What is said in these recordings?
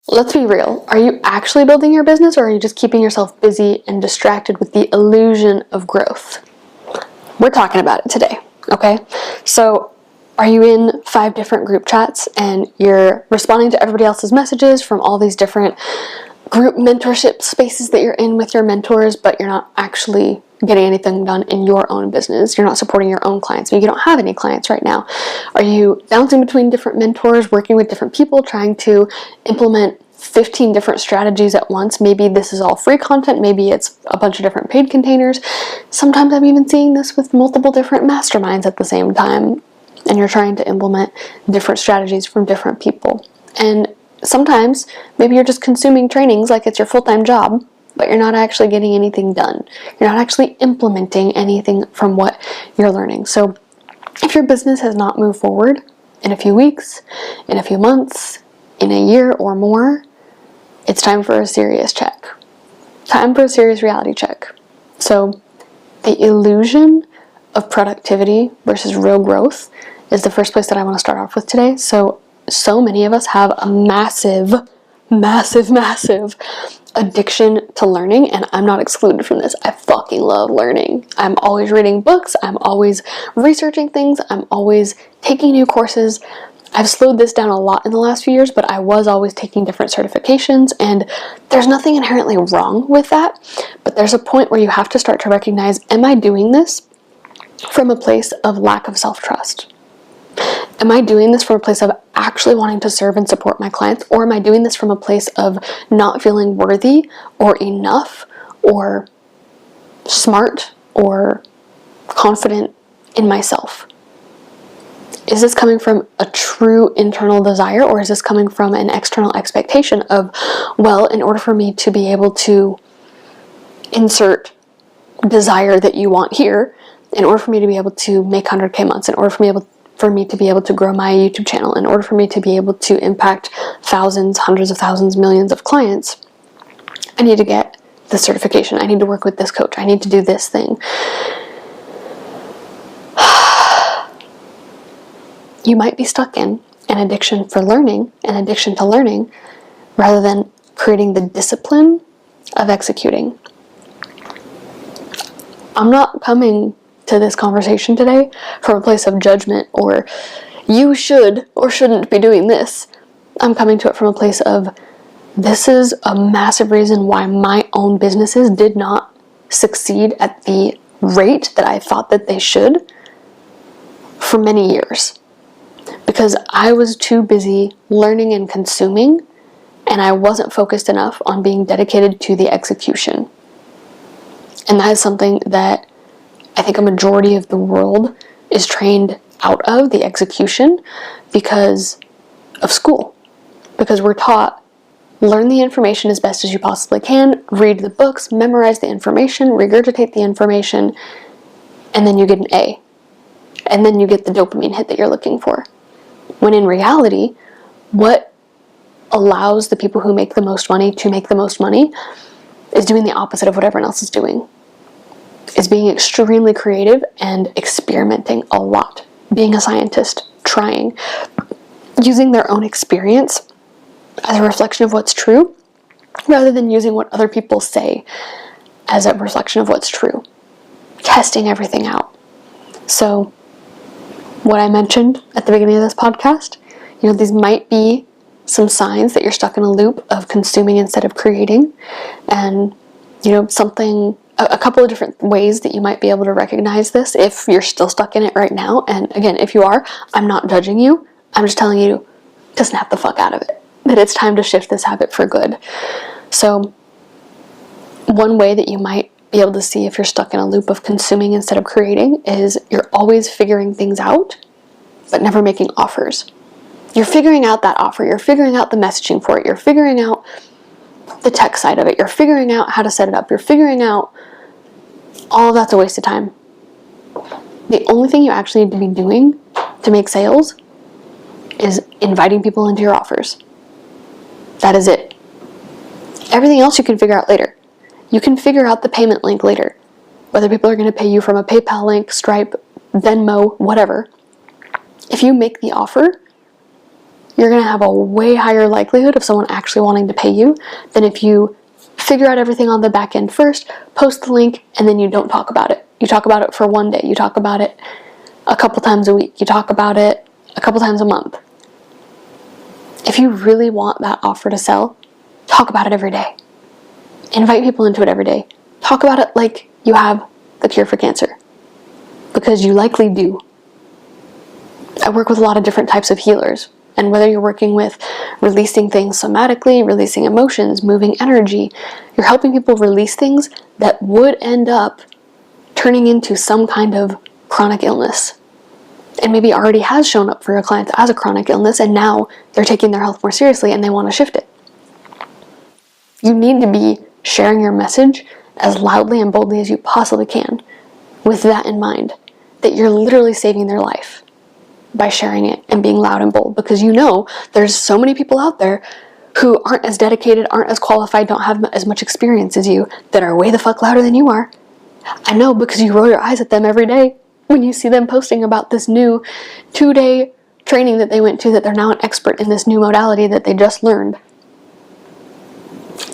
Let's be real. Are you actually building your business, or are you just keeping yourself busy and distracted with the illusion of growth? We're talking about it today, okay? So, are you in 5 different group chats and you're responding to everybody else's messages from all these different group mentorship spaces that you're in with your mentors, but you're not actually getting anything done in your own business? You're not supporting your own clients. Maybe you don't have any clients right now. Are you bouncing between different mentors, working with different people, trying to implement 15 different strategies at once? Maybe this is all free content, maybe it's a bunch of different paid containers. Sometimes I'm even seeing this with multiple different masterminds at the same time, and you're trying to implement different strategies from different people. And sometimes maybe you're just consuming trainings like it's your full-time job, but you're not actually getting anything done. You're not actually implementing anything from what you're learning. So if your business has not moved forward in a few weeks, in a few months, in a year or more, it's time for a serious check. Time for a serious reality check. So the illusion of productivity versus real growth is the first place that I want to start off with today. So many of us have a massive addiction to learning, and I'm not excluded from this. I fucking love learning. I'm always reading books, I'm always researching things, I'm always taking new courses. I've slowed this down a lot in the last few years, but I was always taking different certifications, and there's nothing inherently wrong with that, but there's a point where you have to start to recognize, am I doing this from a place of lack of self-trust? Am I doing this from a place of actually wanting to serve and support my clients, or am I doing this from a place of not feeling worthy or enough or smart or confident in myself? Is this coming from a true internal desire, or is this coming from an external expectation of, well, in order for me to be able to insert desire that you want here, in order for me to be able to make 100K months, in order for me to be able to grow my YouTube channel, in order for me to be able to impact thousands, hundreds of thousands, millions of clients, I need to get this certification, I need to work with this coach, I need to do this thing. You might be stuck in an addiction to learning, rather than creating the discipline of executing. I'm not coming to this conversation today from a place of judgment or you should or shouldn't be doing this. I'm coming to it from a place of, this is a massive reason why my own businesses did not succeed at the rate that I thought that they should for many years. Because I was too busy learning and consuming, and I wasn't focused enough on being dedicated to the execution. And that is something that I think a majority of the world is trained out of, the execution, because of school. Because we're taught, learn the information as best as you possibly can, read the books, memorize the information, regurgitate the information, and then you get an A. And then you get the dopamine hit that you're looking for. When in reality, what allows the people who make the most money to make the most money is doing the opposite of what everyone else is doing. Is being extremely creative and experimenting a lot. Being a scientist, trying, using their own experience as a reflection of what's true, rather than using what other people say as a reflection of what's true. Testing everything out. So, what I mentioned at the beginning of this podcast, these might be some signs that you're stuck in a loop of consuming instead of creating, and a couple of different ways that you might be able to recognize this if you're still stuck in it right now. And again, if you are, I'm not judging you. I'm just telling you to snap the fuck out of it. That it's time to shift this habit for good. So one way that you might be able to see if you're stuck in a loop of consuming instead of creating is you're always figuring things out, but never making offers. You're figuring out that offer. You're figuring out the messaging for it. You're figuring out the tech side of it. You're figuring out how to set it up. You're figuring out all of that's a waste of time. The only thing you actually need to be doing to make sales is inviting people into your offers. That is it. Everything else you can figure out later. You can figure out the payment link later. Whether people are going to pay you from a PayPal link, Stripe, Venmo, whatever. If you make the offer, you're going to have a way higher likelihood of someone actually wanting to pay you than if you figure out everything on the back end first, post the link, and then you don't talk about it. You talk about it for one day. You talk about it a couple times a week. You talk about it a couple times a month. If you really want that offer to sell, talk about it every day. Invite people into it every day. Talk about it like you have the cure for cancer, because you likely do. I work with a lot of different types of healers, and whether you're working with releasing things somatically, releasing emotions, moving energy, you're helping people release things that would end up turning into some kind of chronic illness. And maybe already has shown up for your clients as a chronic illness, and now they're taking their health more seriously and they want to shift it. You need to be sharing your message as loudly and boldly as you possibly can, with that in mind, that you're literally saving their life by sharing it and being loud and bold, because you know there's so many people out there who aren't as dedicated, aren't as qualified, don't have as much experience as you, that are way the fuck louder than you are. I know, because you roll your eyes at them every day when you see them posting about this new 2-day training that they went to, that they're now an expert in this new modality that they just learned.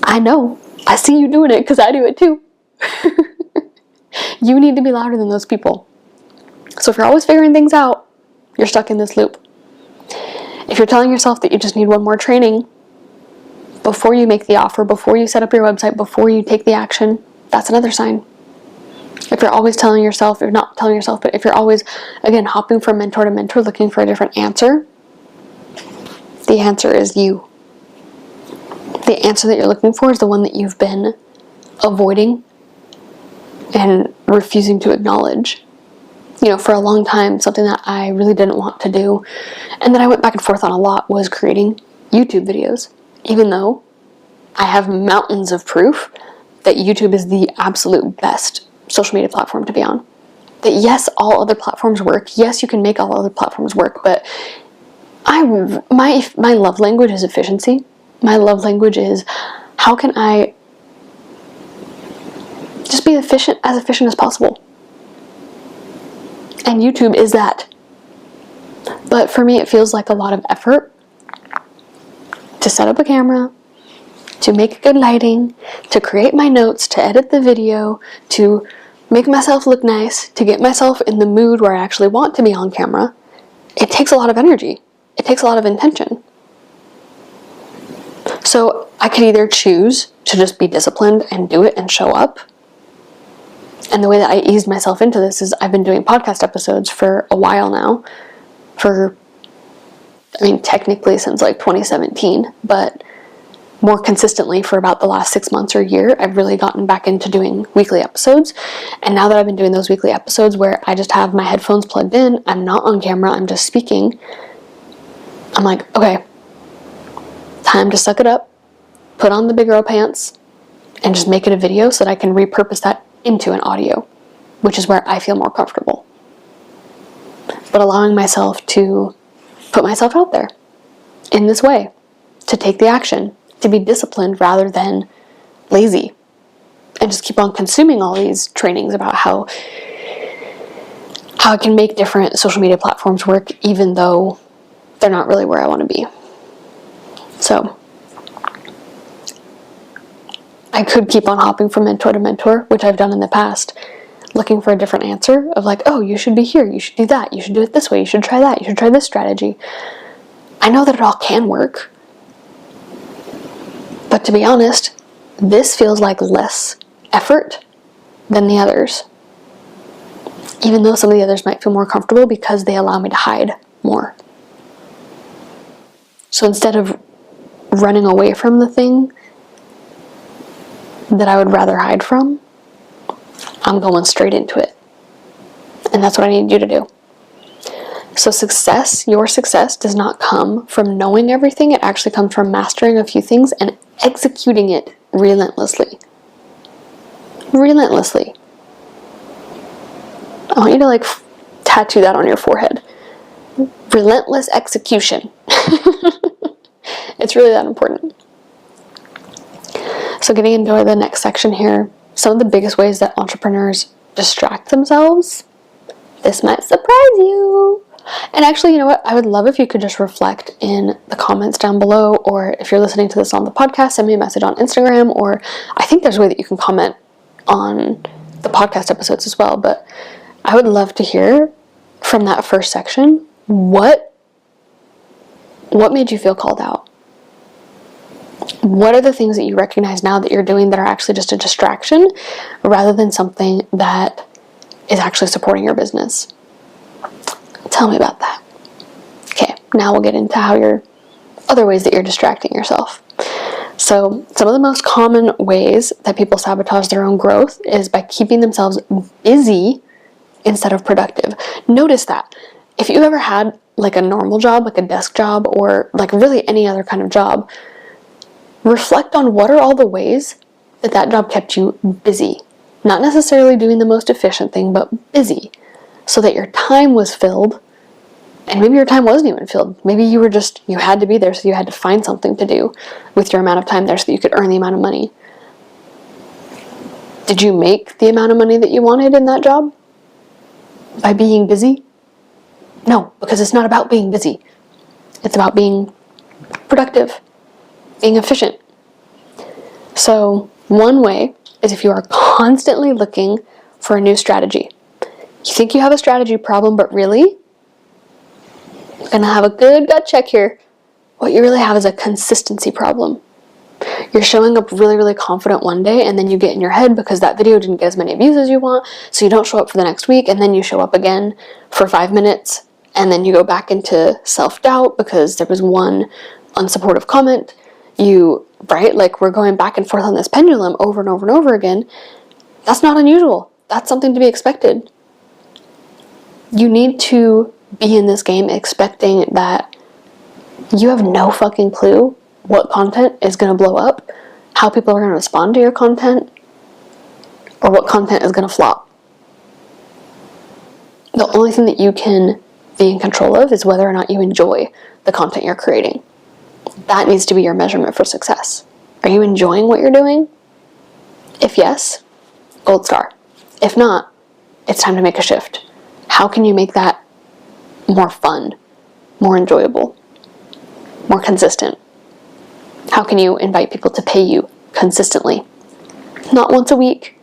I know. I see you doing it because I do it too. You need to be louder than those people. So if you're always figuring things out, you're stuck in this loop. If you're telling yourself that you just need one more training before you make the offer, before you set up your website, before you take the action, that's another sign. If you're always telling yourself, or not telling yourself, but if you're always, again, hopping from mentor to mentor, looking for a different answer, the answer is you. The answer that you're looking for is the one that you've been avoiding and refusing to acknowledge. You know, for a long time, something that I really didn't want to do, and that I went back and forth on a lot, was creating YouTube videos. Even though I have mountains of proof that YouTube is the absolute best social media platform to be on. That yes, all other platforms work. Yes, you can make all other platforms work, but my love language is efficiency. My love language is, how can I just be as efficient as possible? And YouTube is that. But for me, it feels like a lot of effort to set up a camera, to make good lighting, to create my notes, to edit the video, to make myself look nice, to get myself in the mood where I actually want to be on camera. It takes a lot of energy. It takes a lot of intention. So I could either choose to just be disciplined and do it and show up. And the way that I eased myself into this is I've been doing podcast episodes for a while now. Technically since like 2017, but more consistently for about the last 6 months or year, I've really gotten back into doing weekly episodes. And now that I've been doing those weekly episodes where I just have my headphones plugged in, I'm not on camera, I'm just speaking, I'm like, okay, time to suck it up, put on the big girl pants, and just make it a video so that I can repurpose that into an audio, which is where I feel more comfortable. But allowing myself to put myself out there in this way, to take the action, to be disciplined rather than lazy, and just keep on consuming all these trainings about how I can make different social media platforms work even though they're not really where I want to be. So I could keep on hopping from mentor to mentor, which I've done in the past, looking for a different answer of like, oh, you should be here, you should do that, you should do it this way, you should try that, you should try this strategy. I know that it all can work. But to be honest, this feels like less effort than the others. Even though some of the others might feel more comfortable because they allow me to hide more. So instead of running away from the thing that I would rather hide from, I'm going straight into it. And that's what I need you to do. So success, your success, does not come from knowing everything. It actually comes from mastering a few things and executing it relentlessly. Relentlessly. I want you to tattoo that on your forehead. Relentless execution. It's really that important. So getting into the next section here, some of the biggest ways that entrepreneurs distract themselves. This might surprise you. And actually, you know what? I would love if you could just reflect in the comments down below, or if you're listening to this on the podcast, send me a message on Instagram, or I think there's a way that you can comment on the podcast episodes as well. But I would love to hear from that first section, what made you feel called out? What are the things that you recognize now that you're doing that are actually just a distraction rather than something that is actually supporting your business? Tell me about that. Okay, now we'll get into other ways that you're distracting yourself. So some of the most common ways that people sabotage their own growth is by keeping themselves busy instead of productive. Notice that. If you ever had like a normal job, like a desk job, or like really any other kind of job, reflect on what are all the ways that job kept you busy. Not necessarily doing the most efficient thing, but busy. So that your time was filled, and maybe your time wasn't even filled. Maybe you had to be there, so you had to find something to do with your amount of time there so that you could earn the amount of money. Did you make the amount of money that you wanted in that job by being busy? No, because it's not about being busy. It's about being productive, being efficient. So one way is if you are constantly looking for a new strategy. You think you have a strategy problem, but really, you're going to have a good gut check here. What you really have is a consistency problem. You're showing up really, really confident one day, and then you get in your head because that video didn't get as many views as you want, so you don't show up for the next week, and then you show up again for 5 minutes, and then you go back into self-doubt because there was one unsupportive comment. Like we're going back and forth on this pendulum over and over and over again. That's not unusual. That's something to be expected. You need to be in this game expecting that you have no fucking clue what content is going to blow up, how people are going to respond to your content, or what content is going to flop. The only thing that you can be in control of is whether or not you enjoy the content you're creating. That needs to be your measurement for success. Are you enjoying what you're doing? If yes, gold star. If not, it's time to make a shift. How can you make that more fun, more enjoyable, more consistent? How can you invite people to pay you consistently? Not once a week,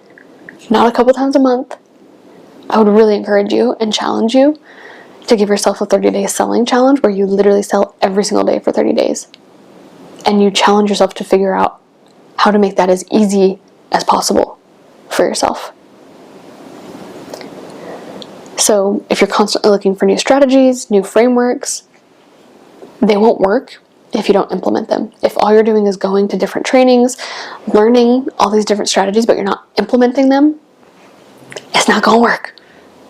not a couple times a month. I would really encourage you and challenge you to give yourself a 30-day selling challenge where you literally sell every single day for 30 days. And you challenge yourself to figure out how to make that as easy as possible for yourself. So if you're constantly looking for new strategies, new frameworks, they won't work if you don't implement them. If all you're doing is going to different trainings, learning all these different strategies, but you're not implementing them, it's not going to work.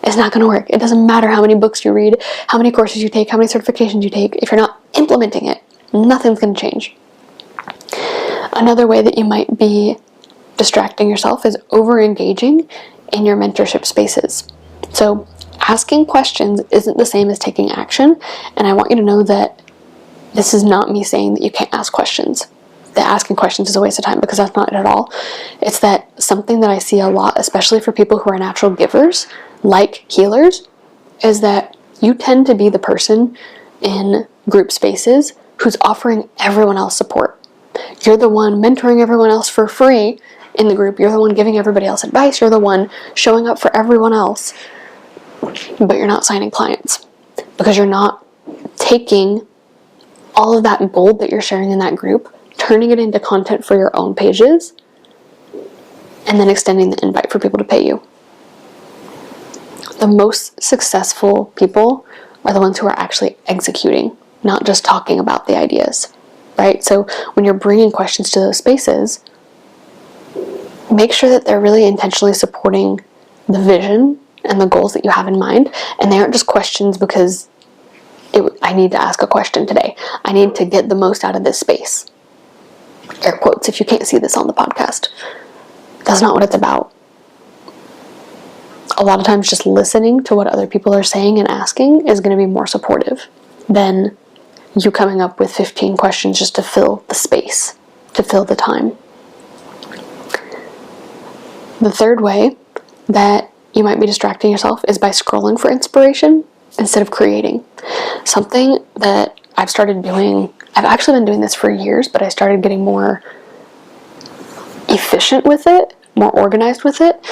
It's not going to work. It doesn't matter how many books you read, how many courses you take, how many certifications you take. If you're not implementing it, nothing's going to change. Another way that you might be distracting yourself is over-engaging in your mentorship spaces. So asking questions isn't the same as taking action, and I want you to know that this is not me saying that you can't ask questions. That asking questions is a waste of time, because that's not it at all. It's that something that I see a lot, especially for people who are natural givers, like healers, is that you tend to be the person in group spaces who's offering everyone else support. You're the one mentoring everyone else for free in the group. You're the one giving everybody else advice. You're the one showing up for everyone else, but you're not signing clients because you're not taking all of that gold that you're sharing in that group, turning it into content for your own pages, and then extending the invite for people to pay you. The most successful people are the ones who are actually executing, not just talking about the ideas, right? So when you're bringing questions to those spaces, make sure that they're really intentionally supporting the vision and the goals that you have in mind, and they aren't just questions because I need to ask a question today. I need to get the most out of this space. Air quotes if you can't see this on the podcast. That's not what it's about. A lot of times just listening to what other people are saying and asking is going to be more supportive than you coming up with 15 questions just to fill the space, to fill the time. The third way that you might be distracting yourself is by scrolling for inspiration instead of creating. Something that I've started doing, I've actually been doing this for years, but I started getting more efficient with it, more organized with it.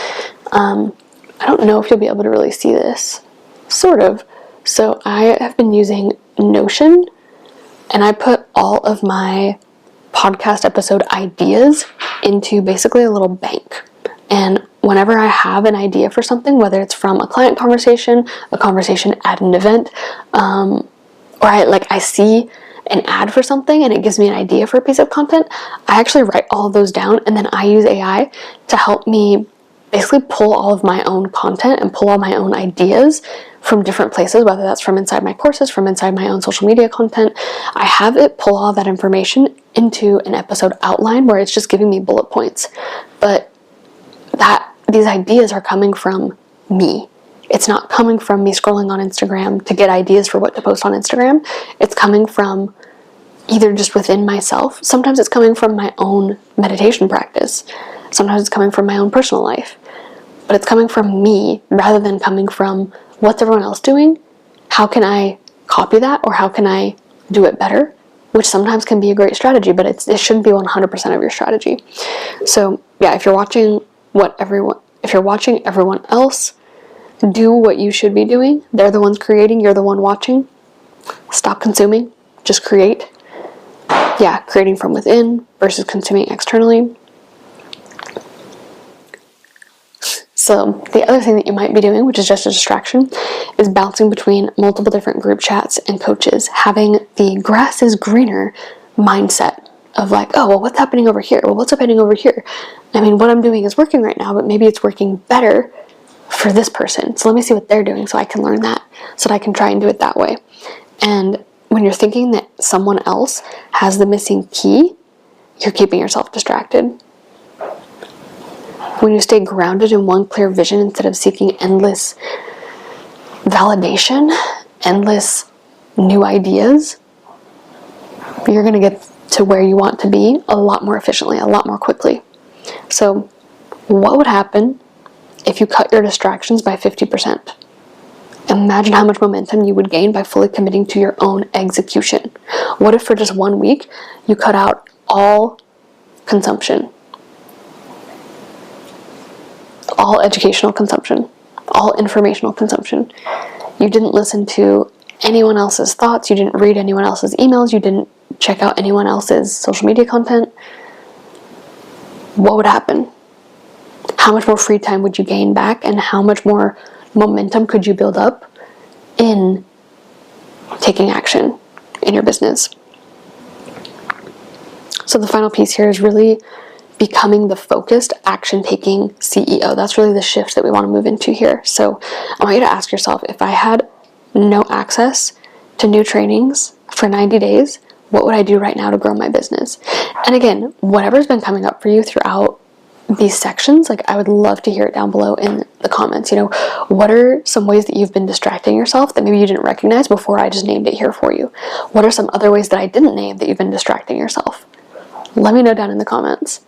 I don't know if you'll be able to really see this, sort of. So I have been using Notion, and I put all of my podcast episode ideas into basically a little bank. And whenever I have an idea for something, whether it's from a client conversation, a conversation at an event, or I see an ad for something and it gives me an idea for a piece of content, I actually write all of those down, and then I use AI to help me basically pull all of my own content and pull all my own ideas from different places, whether that's from inside my courses, from inside my own social media content. I have it pull all that information into an episode outline where it's just giving me bullet points. But these ideas are coming from me. It's not coming from me scrolling on Instagram to get ideas for what to post on Instagram. It's coming from either just within myself. Sometimes it's coming from my own meditation practice. Sometimes it's coming from my own personal life. But it's coming from me rather than coming from what's everyone else doing? How can I copy that, or how can I do it better? Which sometimes can be a great strategy, but it shouldn't be 100% of your strategy. So yeah, if you're watching everyone else do what you should be doing, they're the ones creating, you're the one watching. Stop consuming, just create. Yeah, creating from within versus consuming externally. So the other thing that you might be doing, which is just a distraction, is bouncing between multiple different group chats and coaches, having the grass is greener mindset of like, oh, well, what's happening over here? Well, what's happening over here? I mean, what I'm doing is working right now, but maybe it's working better for this person. So let me see what they're doing so I can learn that, so that I can try and do it that way. And when you're thinking that someone else has the missing key, you're keeping yourself distracted. When you stay grounded in one clear vision instead of seeking endless validation, endless new ideas, you're going to get to where you want to be a lot more efficiently, a lot more quickly. So what would happen if you cut your distractions by 50%? Imagine how much momentum you would gain by fully committing to your own execution. What if for just 1 week you cut out all consumption? All educational consumption, all informational consumption. You didn't listen to anyone else's thoughts, you didn't read anyone else's emails, you didn't check out anyone else's social media content. What would happen? How much more free time would you gain back, and how much more momentum could you build up in taking action in your business? So the final piece here is really becoming the focused, action-taking CEO. That's really the shift that we want to move into here. So I want you to ask yourself, if I had no access to new trainings for 90 days, what would I do right now to grow my business? And again, whatever's been coming up for you throughout these sections, like, I would love to hear it down below in the comments. You know, what are some ways that you've been distracting yourself that maybe you didn't recognize before I just named it here for you? What are some other ways that I didn't name that you've been distracting yourself? Let me know down in the comments.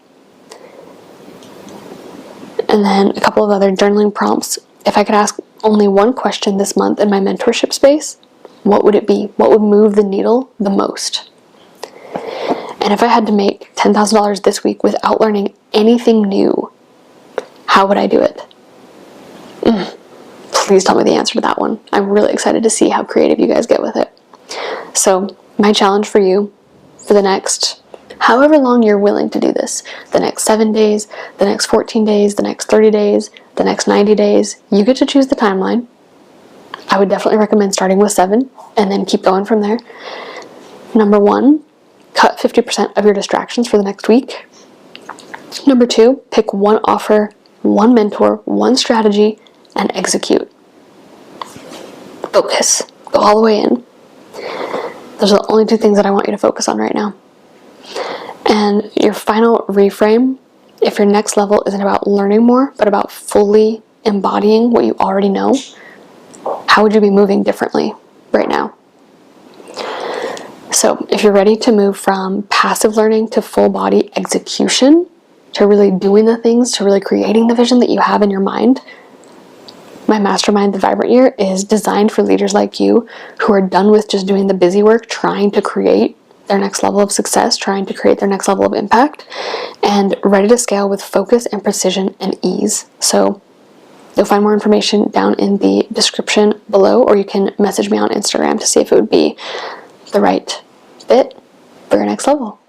And then a couple of other journaling prompts. If I could ask only one question this month in my mentorship space, what would it be? What would move the needle the most? And if I had to make $10,000 this week without learning anything new, how would I do it? Please tell me the answer to that one. I'm really excited to see how creative you guys get with it. So my challenge for you for the next however long you're willing to do this, the next 7 days, the next 14 days, the next 30 days, the next 90 days, you get to choose the timeline. I would definitely recommend starting with 7 and then keep going from there. Number 1, cut 50% of your distractions for the next week. Number 2, pick one offer, one mentor, one strategy, and execute. Focus. Go all the way in. Those are the only 2 things that I want you to focus on right now. And your final reframe, if your next level isn't about learning more, but about fully embodying what you already know, how would you be moving differently right now? So if you're ready to move from passive learning to full body execution, to really doing the things, to really creating the vision that you have in your mind, My mastermind, The Vibrant Year, is designed for leaders like you who are done with just doing the busy work, trying to create their next level of success, trying to create their next level of impact, and ready to scale with focus and precision and ease. So you'll find more information down in the description below, or you can message me on Instagram to see if it would be the right fit for your next level.